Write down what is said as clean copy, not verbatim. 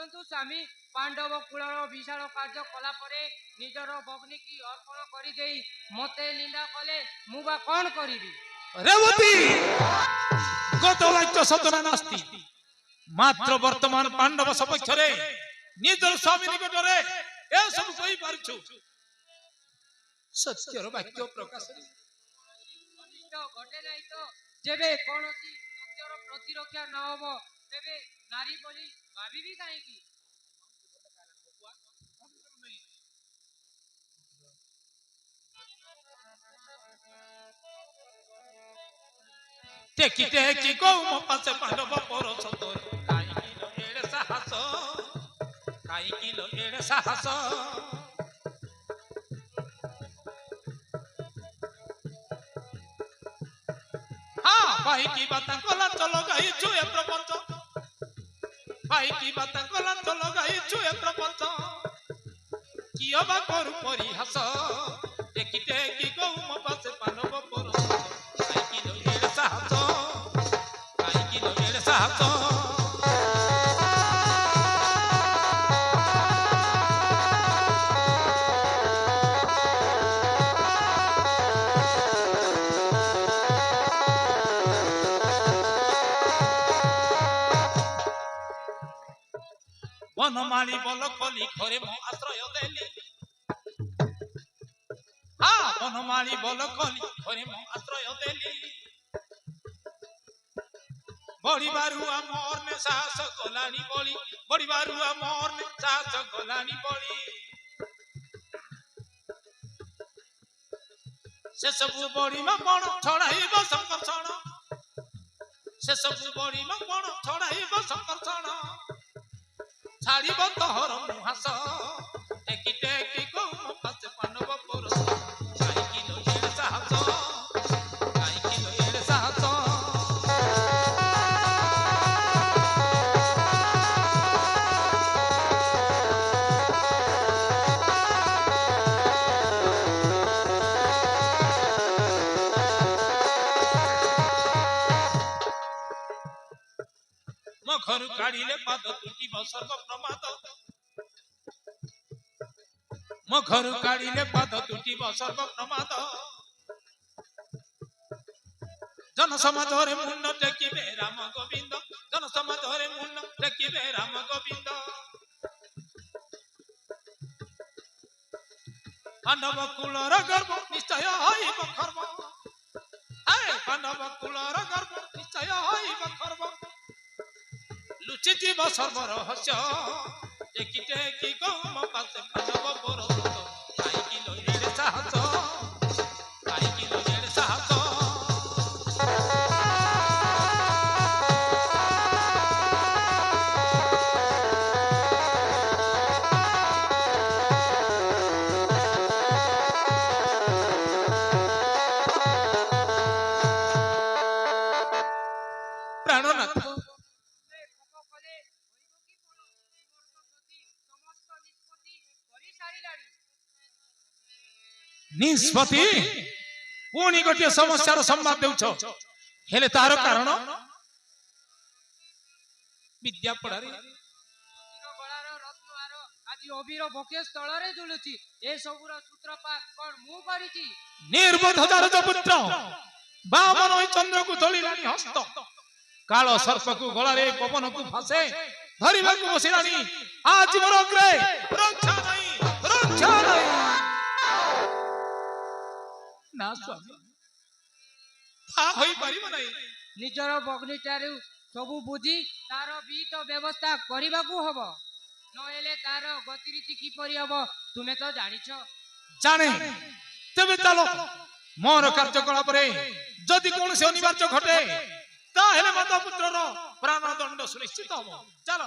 बुझंतु स्वामी Pandav cooler विशाल कार्य कला परे निजर भग्नी की अर्पण करी देई मते निंदा कले मुबा कोन करिबी रेवती गत वाक्य सतना नास्ति मात्र वर्तमान पांडव सपक्ष रे निजर स्वामी निकट रे ए सब कहि पारछु सत्यर वाक्य प्रकाश घटे नहीं तो जेबे कोनसी सत्यर प्रतिरक्षा न होबो तेबे नारी बोली भाबीबी काहे की टेकी टेकी गौ म पासे पांडव परस तोर काई किलो एड़े साहस हाँ भाई की बात कला चलो गई छुए प्रपंच भाई की बात कला चलो गई छुए प्रपंच कियो बा करू परिहास टेकी टेकी गौ म पासे पांडव परस काई किलो एड़े साहस वनमाली बल कली घरे मो आश्रय देली हाँ वनमाली बल कली घरे मो आश्रय देली बड़ी बारुआ मोर ने साहस गलानी बड़ी बड़ी बारुआ मोर ने साहस गलानी बड़ी से सब बड़ी में कोन छड़ाइब संकर्षण से सब बड़ी में कोन छड़ाइब संकर्षण छाड़िब तोहर मुहास टेकी टेकी को म पासे पांडव परस काई किलो एड़े साहस घर काढ़िले पाद तुटिब सर्व प्रमाद मो घर काढ़िले पाद तुटिब सर्व प्रमाद जन समाज रे मुंड टेकिबे राम गोविंद जन समाज रे मुंड टेकिबे राम गोविंद पांडव कुलर गर्भ निश्चय होइब खर्ब हे पांडव कुलर गर्भ निश्चय होइब खर्ब लुचि जीव सर्व रहस्य टेकी टेकी गौ म पासे पांडव परस काई किलो एड़े साहस प्राणनाथ निष्पत्ति पुणी गोटे समस्या संवाद देउछ हेले तार कारण विद्या पढ़ारे गଳାର ରତ୍ନହାର ଆଜି ଅବିର ବକେ ସ୍ଥଳରେ ଝୁଲୁଛି ଏ ସବୁର ସୂତ୍ରପାତ କଣ ମୁଁ କରିଛି ନିର୍ବୋଧ ଦାରଜ ପୁତ୍ର ବାମନ ଚନ୍ଦ୍ରକୁ ଧଳିଲାଣି ହସ୍ତ କାଳ ସର୍ପକୁ ଗଳାରେ ପବନକୁ ଫାସେ ଧରିବାକୁ ବସିଲାଣି ଆଜି ମୋର ଅଗ୍ରେ ରକ୍ଷା ନାହିଁ ना स्वामी ता होई परिबो नै निजर बग्निटारु सबु बुझी तार बीत व्यवस्था करिबाकू हबो नहेले तार गतिरीति की परि हबो तुमे तो जानिछो जाने तबे चलो मोर कार्यकलाप रे जदि कोन से अनिवार्य घटे ता हेले माता पुत्रर प्राणदंड सुनिश्चित हबो चलो